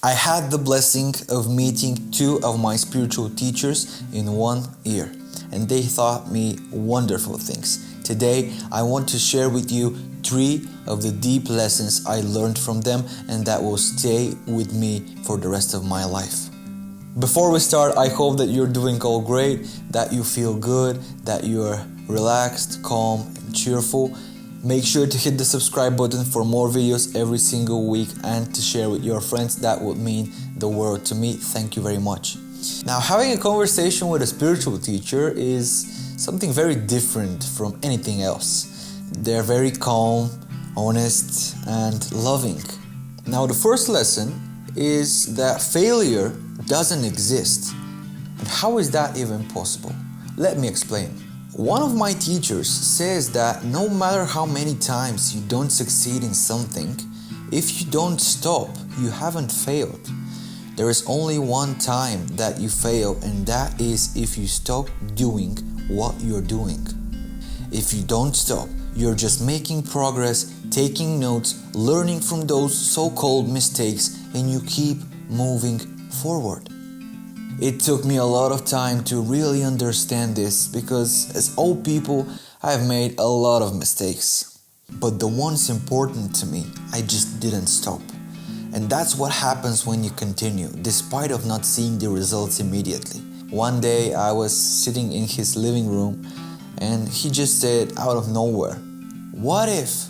I had the blessing of meeting two of my spiritual teachers in 1 year, and they taught me wonderful things. Today, I want to share with you 3 of the deep lessons I learned from them and that will stay with me for the rest of my life. Before we start, I hope that you're doing all great, that you feel good, that you're relaxed, calm, and cheerful. Make sure to hit the subscribe button for more videos every single week and to share with your friends. That would mean the world to me. Thank you very much. Now, having a conversation with a spiritual teacher is something very different from anything else. They're very calm, honest, and loving. Now, the first lesson is that failure doesn't exist. And how is that even possible? Let me explain. One of my teachers says that no matter how many times you don't succeed in something, if you don't stop, you haven't failed. There is only one time that you fail, and that is if you stop doing what you're doing. If you don't stop, you're just making progress, taking notes, learning from those so-called mistakes, and you keep moving forward. It took me a lot of time to really understand this because as old people, I've made a lot of mistakes. But the ones important to me, I just didn't stop. And that's what happens when you continue, despite of not seeing the results immediately. One day I was sitting in his living room and he just said out of nowhere, "What if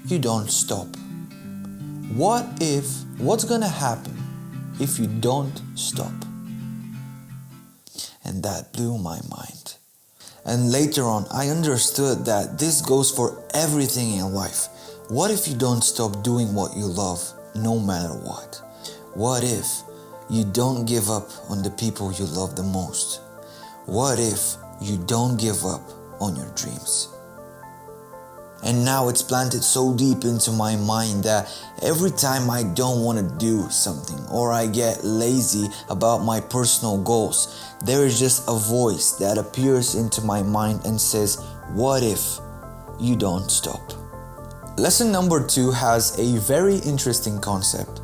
you don't stop? What's gonna happen if you don't stop?" And that blew my mind. And later on, I understood that this goes for everything in life. What if you don't stop doing what you love, no matter what? What if you don't give up on the people you love the most? What if you don't give up on your dreams? And now it's planted so deep into my mind that every time I don't want to do something or I get lazy about my personal goals, there is just a voice that appears into my mind and says, "What if you don't stop?" Lesson number 2 has a very interesting concept.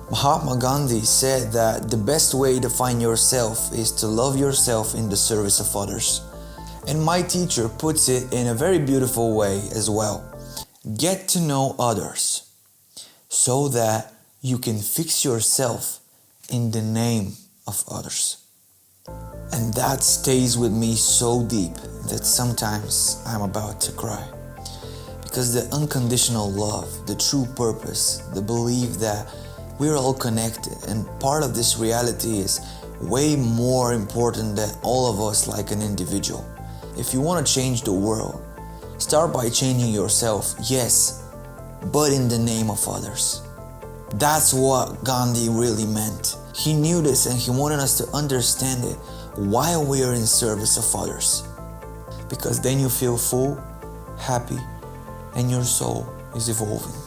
Mahatma Gandhi said that the best way to find yourself is to love yourself in the service of others. And my teacher puts it in a very beautiful way as well. Get to know others so that you can fix yourself in the name of others. And that stays with me so deep that sometimes I'm about to cry. Because the unconditional love, the true purpose, the belief that we're all connected and part of this reality is way more important than all of us like an individual. If you want to change the world, start by changing yourself, yes, but in the name of others. That's what Gandhi really meant. He knew this and he wanted us to understand it while we are in service of others. Because then you feel full, happy, and your soul is evolving.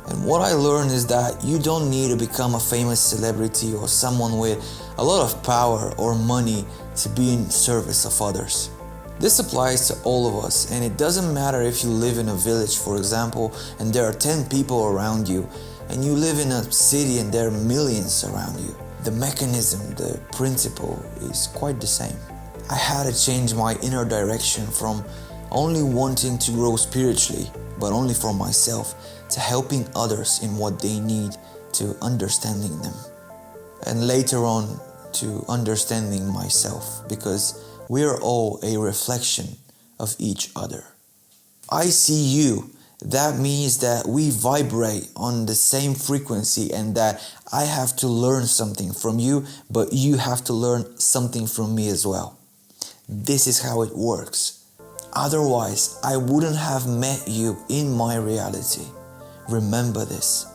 And what I learned is that you don't need to become a famous celebrity or someone with a lot of power or money to be in service of others. This applies to all of us, and it doesn't matter if you live in a village, for example, and there are 10 people around you, and you live in a city and there are millions around you. The mechanism, the principle is quite the same. I had to change my inner direction from only wanting to grow spiritually, but only for myself, to helping others in what they need, to understanding them. And later on, to understanding myself, because we're all a reflection of each other. I see you. That means that we vibrate on the same frequency and that I have to learn something from you, but you have to learn something from me as well. This is how it works. Otherwise, I wouldn't have met you in my reality. Remember this.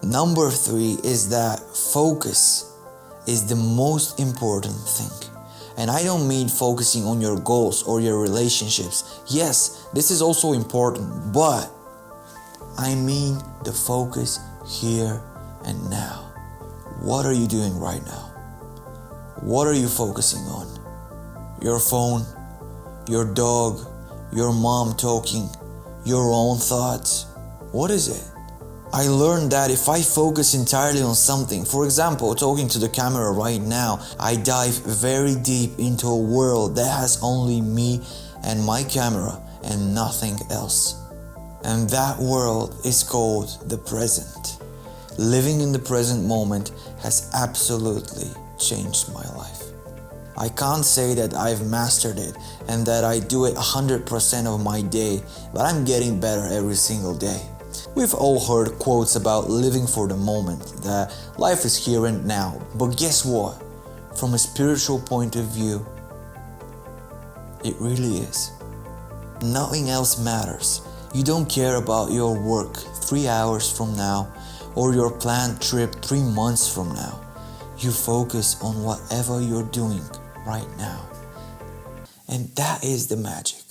Number 3 is that focus is the most important thing. And I don't mean focusing on your goals or your relationships. Yes, this is also important, but I mean the focus here and now. What are you doing right now? What are you focusing on? Your phone, your dog, your mom talking, your own thoughts? What is it? I learned that if I focus entirely on something, for example, talking to the camera right now, I dive very deep into a world that has only me and my camera and nothing else. And that world is called the present. Living in the present moment has absolutely changed my life. I can't say that I've mastered it and that I do it 100% of my day, but I'm getting better every single day. We've all heard quotes about living for the moment, that life is here and now. But guess what? From a spiritual point of view, it really is. Nothing else matters. You don't care about your work 3 hours from now or your planned trip 3 months from now. You focus on whatever you're doing right now. And that is the magic.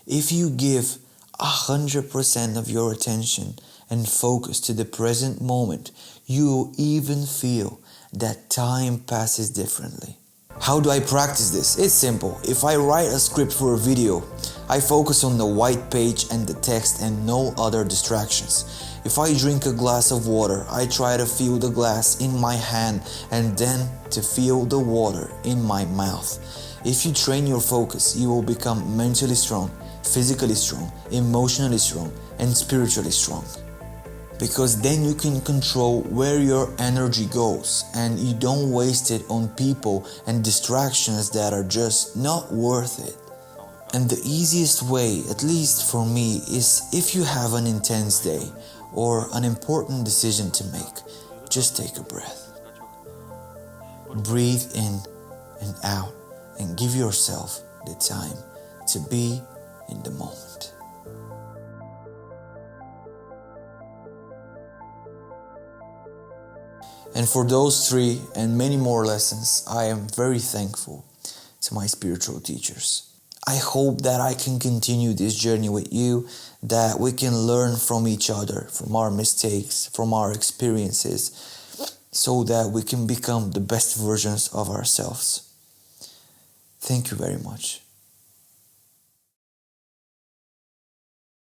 If you give 100% of your attention and focus to the present moment, you will even feel that time passes differently. How do I practice this? It's simple. If I write a script for a video, I focus on the white page and the text and no other distractions. If I drink a glass of water, I try to feel the glass in my hand and then to feel the water in my mouth. If you train your focus, you will become mentally strong, physically strong, emotionally strong, and spiritually strong. Because then you can control where your energy goes and you don't waste it on people and distractions that are just not worth it. And the easiest way, at least for me, is if you have an intense day or an important decision to make, just take a breath. Breathe in and out and give yourself the time to be in the moment. And for those 3 and many more lessons, I am very thankful to my spiritual teachers. I hope that I can continue this journey with you, that we can learn from each other, from our mistakes, from our experiences, so that we can become the best versions of ourselves. Thank you very much.